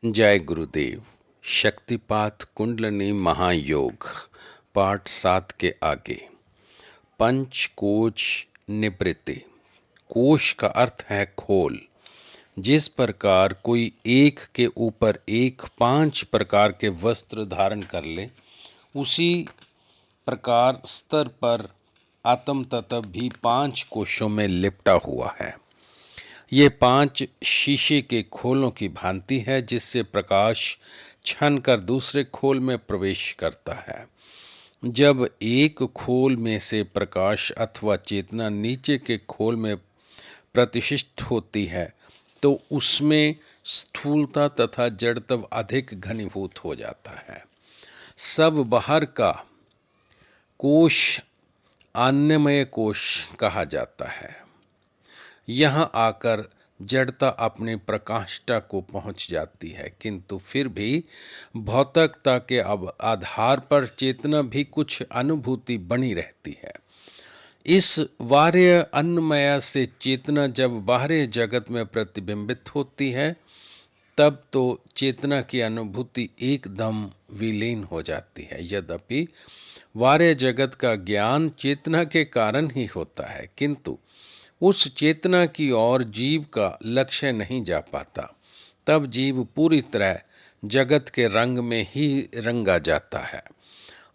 जय गुरुदेव। शक्तिपात कुंडलिनी महायोग पार्ट 7 के आगे। पंच कोश निवृत्ति। कोश का अर्थ है खोल। जिस प्रकार कोई एक के ऊपर एक 5 प्रकार के वस्त्र धारण कर ले, उसी प्रकार स्तर पर आत्म तत्व भी 5 कोशों में लिपटा हुआ है। ये 5 शीशे के खोलों की भांति है, जिससे प्रकाश छन कर दूसरे खोल में प्रवेश करता है। जब एक खोल में से प्रकाश अथवा चेतना नीचे के खोल में प्रतिष्ठित होती है, तो उसमें स्थूलता तथा जड़त्व अधिक घनीभूत हो जाता है। सब बाहर का कोश अन्नमय कोश कहा जाता है। यहाँ आकर जड़ता अपनी प्रकाष्ठा को पहुँच जाती है, किंतु फिर भी भौतिकता के आधार पर चेतना भी कुछ अनुभूति बनी रहती है। इस बाह्य अन्नमय से चेतना जब बाहरी जगत में प्रतिबिंबित होती है, तब तो चेतना की अनुभूति एकदम विलीन हो जाती है। यद्यपि बाह्य जगत का ज्ञान चेतना के कारण ही होता है, किंतु उस चेतना की ओर जीव का लक्ष्य नहीं जा पाता। तब जीव पूरी तरह जगत के रंग में ही रंगा जाता है।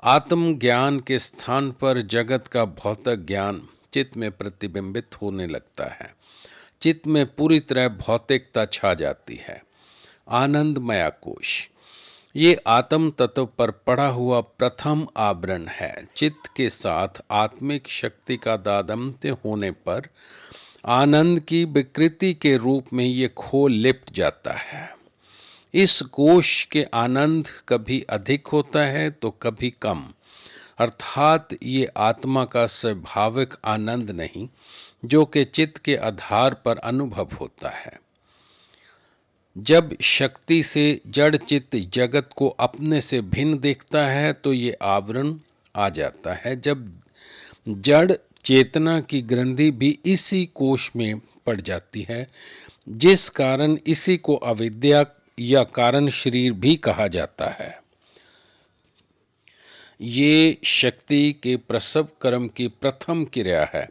आत्म ज्ञान के स्थान पर जगत का भौतिक ज्ञान चित्त में प्रतिबिंबित होने लगता है। चित्त में पूरी तरह भौतिकता छा जाती है। आनंदमय कोश ये आत्म तत्व पर पड़ा हुआ प्रथम आवरण है। चित्त के साथ आत्मिक शक्ति का दादम्य होने पर आनंद की विकृति के रूप में ये खोल लिपट जाता है। इस कोश के आनंद कभी अधिक होता है तो कभी कम, अर्थात ये आत्मा का स्वाभाविक आनंद नहीं, जो कि चित्त के आधार पर अनुभव होता है। जब शक्ति से जड़ चित्त जगत को अपने से भिन्न देखता है, तो ये आवरण आ जाता है। जब जड़ चेतना की ग्रंथि भी इसी कोश में पड़ जाती है, जिस कारण इसी को अविद्या या कारण शरीर भी कहा जाता है। ये शक्ति के प्रसव कर्म की प्रथम क्रिया है।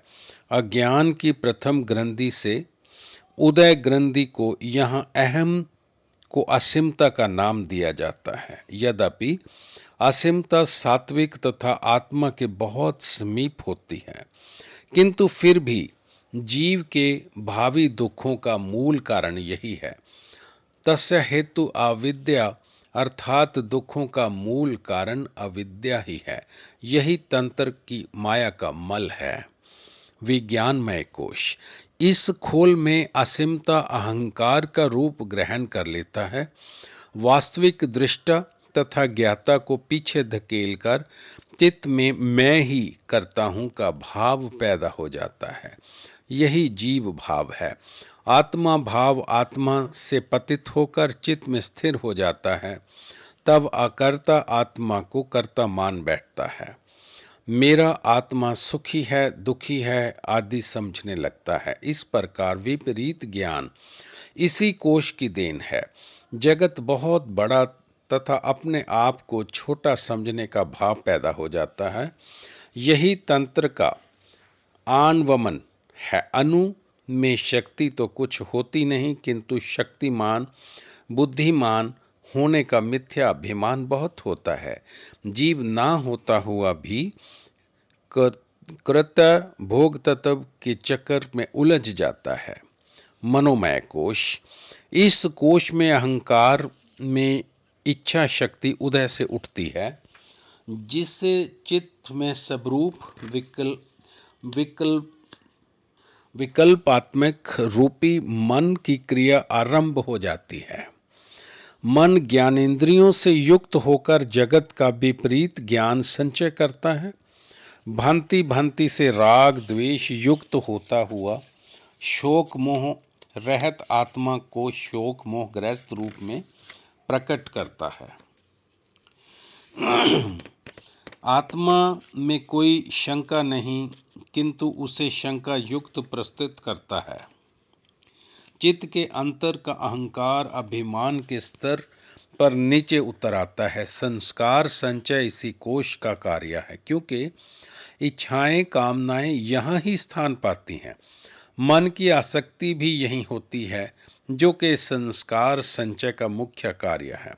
अज्ञान की प्रथम ग्रंथि से उदय ग्रंथि को यहाँ अहम को असीमता का नाम दिया जाता है। यद्यपि असीमता सात्विक तथा आत्मा के बहुत समीप होती है, किंतु फिर भी जीव के भावी दुखों का मूल कारण यही है। तस्य हेतु अविद्या, अर्थात दुखों का मूल कारण अविद्या ही है। यही तंत्र की माया का मल है। विज्ञानमय कोश इस खोल में असीमता अहंकार का रूप ग्रहण कर लेता है। वास्तविक दृष्टा तथा ज्ञाता को पीछे धकेलकर चित्त में मैं ही करता हूँ का भाव पैदा हो जाता है। यही जीव भाव है। आत्मा भाव आत्मा से पतित होकर चित्त में स्थिर हो जाता है। तब अकर्ता आत्मा को कर्ता मान बैठता है। मेरा आत्मा सुखी है, दुखी है आदि समझने लगता है। इस प्रकार विपरीत ज्ञान इसी कोश की देन है। जगत बहुत बड़ा तथा अपने आप को छोटा समझने का भाव पैदा हो जाता है। यही तंत्र का आनवमन है। अनु में शक्ति तो कुछ होती नहीं, किंतु शक्तिमान बुद्धिमान होने का मिथ्या अभिमान बहुत होता है। जीव ना होता हुआ भी कृत्य भोग तत्व के चक्कर में उलझ जाता है। मनोमय कोश इस कोश में अहंकार में इच्छा शक्ति उदय से उठती है, जिससे चित्त में सबरूप विकल्पात्मक रूपी मन की क्रिया आरंभ हो जाती है। मन ज्ञानेंद्रियों से युक्त होकर जगत का विपरीत ज्ञान संचय करता है। भांति भांति से राग द्वेष युक्त होता हुआ शोक मोह रहित आत्मा को शोक मोह ग्रस्त रूप में प्रकट करता है। आत्मा में कोई शंका नहीं, किंतु उसे शंका युक्त प्रस्तुत करता है। चित्त के अंतर का अहंकार अभिमान के स्तर पर नीचे उतर आता है। संस्कार संचय इसी कोश का कार्य है, क्योंकि इच्छाएं कामनाएं यहाँ ही स्थान पाती हैं। मन की आसक्ति भी यही होती है, जो कि संस्कार संचय का मुख्य कार्य है।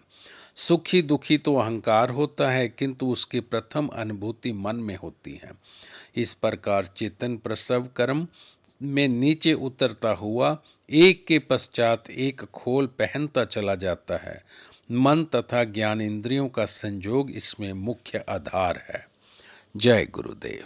सुखी दुखी तो अहंकार होता है, किंतु उसकी प्रथम अनुभूति मन में होती है। इस प्रकार चेतन प्रसव कर्म में नीचे उतरता हुआ एक के पश्चात एक खोल पहनता चला जाता है। मन तथा ज्ञान इंद्रियों का संयोग इसमें मुख्य आधार है। जय गुरुदेव।